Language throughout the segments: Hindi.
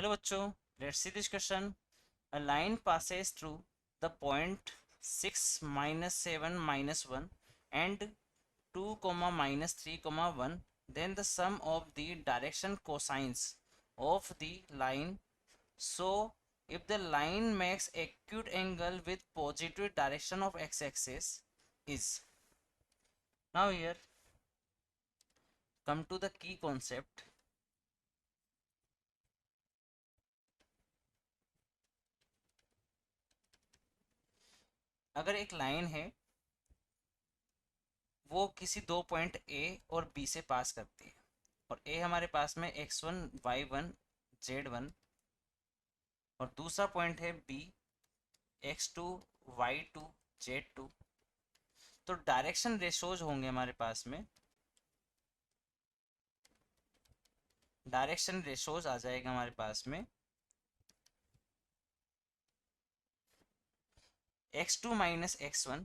Hello bachcho, let's see this question. A line passes through the point 6 minus 7 minus 1 and 2 comma minus 3 comma 1. Then the sum of the direction cosines of the line. So if the line makes acute angle with positive direction of x-axis is. Now here come to the key concept. अगर एक लाइन है वो किसी दो पॉइंट ए और बी से पास करती है और ए हमारे पास में x1 y1 z1 और दूसरा पॉइंट है बी x2 y2 z2। तो डायरेक्शन रेशोज होंगे हमारे पास में, डायरेक्शन रेशोज आ जाएगा हमारे पास में x2 minus x1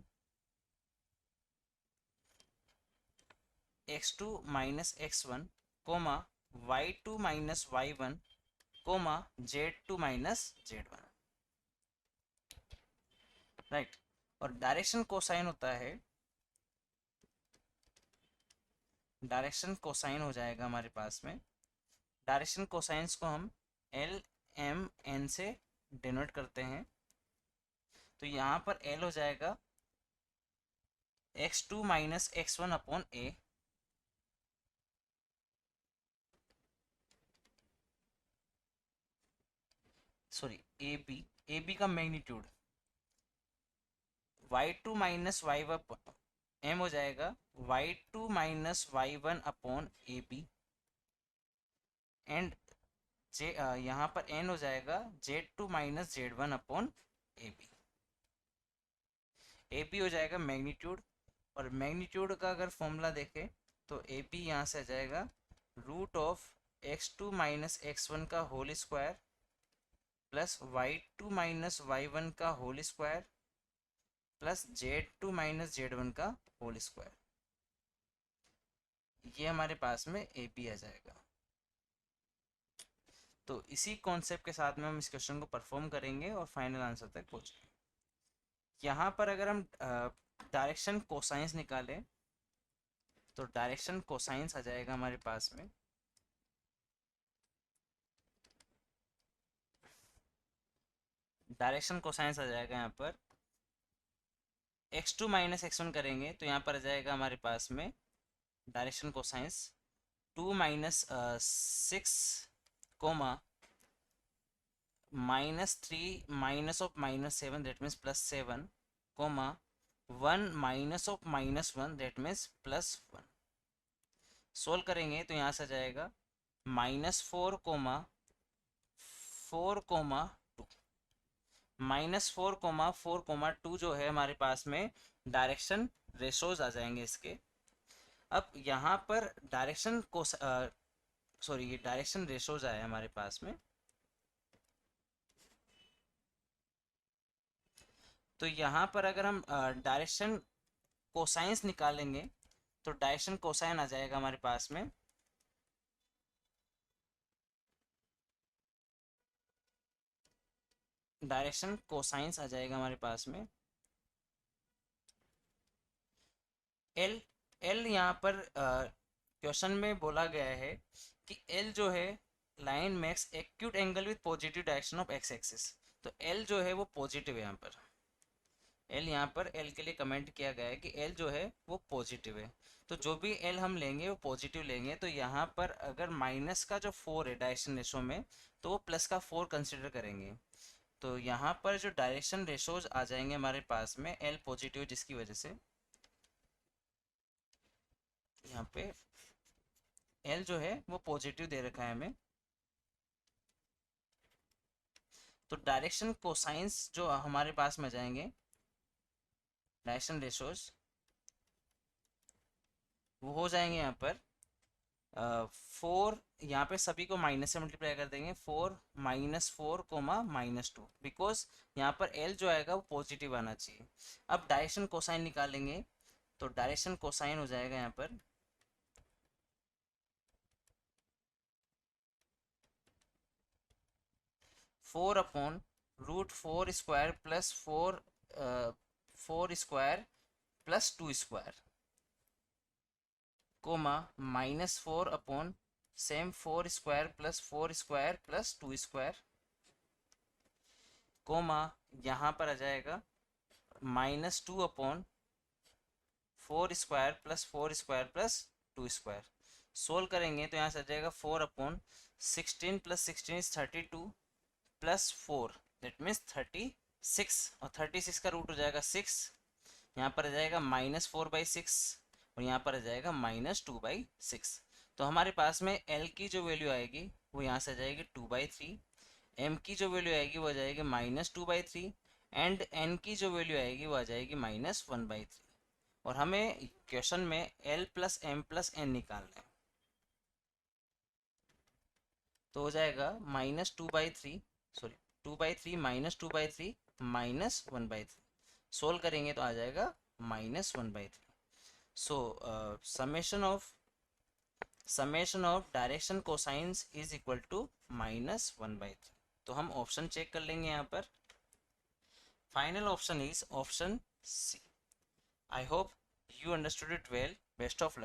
x2 minus x1 comma y2 minus y1 comma z2 minus z1, right. और डायरेक्शन कोसाइन होता है, डायरेक्शन कोसाइन हो जाएगा हमारे पास में, डायरेक्शन कोसाइंस को हम एल एम एन से डिनोट करते हैं। तो यहाँ पर एल हो जाएगा x2 minus x1 upon A, sorry A B का magnitude y2 minus y1 M हो जाएगा y2 minus y1 upon A B and जे यहाँ पर n हो जाएगा z2 minus z1 upon A B. A B हो जाएगा मैग्नीट्यूड और मैग्नीट्यूड का अगर फॉर्मूला देखें तो ए बी यहाँ से आ जाएगा root of x2 minus x1 का whole square plus y2 minus y1 का whole square plus z2 minus z1 का होल स्क्वायर। ये हमारे पास में ए बी आ जाएगा। तो इसी कॉन्सेप्ट के साथ में हम इस क्वेश्चन को परफॉर्म करेंगे और फाइनल आंसर तक पहुंचेंगे। यहाँ पर अगर हम डायरेक्शन कोसाइंस निकालें तो डायरेक्शन कोसाइंस आ जाएगा हमारे पास में डायरेक्शन कोसाइंस आ जाएगा यहाँ पर x2 माइनस x1 करेंगे तो यहाँ पर आ जाएगा हमारे पास में direction cosines 2 minus 6 comma -3 minus of -7 that means +7 comma 1 minus of -1 that means +1। Solve करेंगे तो यहाँ से आ जाएगा -4 कोमा 4 कोमा 2, -4 कोमा 2 जो है हमारे पास में डायरेक्शन रेशोज आ जाएंगे इसके। अब यहाँ पर डायरेक्शन को सॉरी ये डायरेक्शन रेशोज आया हमारे पास में। तो यहाँ पर अगर हम डायरेक्शन कोसाइंस निकालेंगे तो डायरेक्शन कोसाइन आ जाएगा हमारे पास में डायरेक्शन कोसाइंस आ जाएगा हमारे पास में एल एल यहाँ पर क्वेश्चन में बोला गया है कि एल जो है line makes acute angle with positive direction of x axis. तो एल जो है वो पॉजिटिव है, यहाँ पर एल यहाँ पर एल के लिए कमेंट किया गया है कि एल जो है वो पॉजिटिव है। तो जो भी एल हम लेंगे वो पॉजिटिव लेंगे। तो यहाँ पर अगर माइनस का जो 4 है डायरेक्शन रेशो में तो वो प्लस का 4 कंसिडर करेंगे। तो यहाँ पर जो डायरेक्शन रेशोज आ जाएंगे हमारे पास में एल पॉजिटिव, जिसकी वजह से यहाँ पे एल जो है वो पॉजिटिव दे रखा है हमें। तो डायरेक्शन कोसाइंस जो हमारे पास में जाएंगे डायरेक्शन रेशोज वो हो जाएंगे यहाँ पर 4, यहाँ पे सभी को माइनस से मल्टीप्लाई कर देंगे 4 -4 कोमा -2 बिकॉज यहाँ पर एल जो आएगा वो पॉजिटिव आना चाहिए। अब डायरेक्शन कोसाइन निकालेंगे तो डायरेक्शन कोसाइन हो जाएगा यहाँ पर 4 upon root 4 square plus 4 square plus 2 square, comma -4 upon same 4 square plus 2 square, comma यहाँ पर आ जाएगा -2 upon 4 square plus 2 square. Solve करेंगे तो यहाँ से आ जाएगा 4 upon 16 plus 16 is 32 plus 4 that means 36, और 36 का रूट हो जाएगा 6, यहाँ पर आ जाएगा -4/6 और यहाँ पर आ जाएगा -2/6। तो हमारे पास में L की जो वैल्यू आएगी वो यहाँ से आ जाएगी 2/3, M की जो वैल्यू आएगी वो आ जाएगी -2/3 एंड N की जो वैल्यू आएगी वो आ जाएगी -1/3। और हमें क्वेश्चन में L plus M plus N निकालना है, तो हो जाएगा -2/3 सॉरी 2/3 -2/3 -1/3। सोल्व करेंगे तो आ जाएगा -1/3। So summation of direction cosines is equal to -1/3। तो हम ऑप्शन चेक कर लेंगे यहाँ पर। Final option is option C. I hope you understood it well. Best of luck.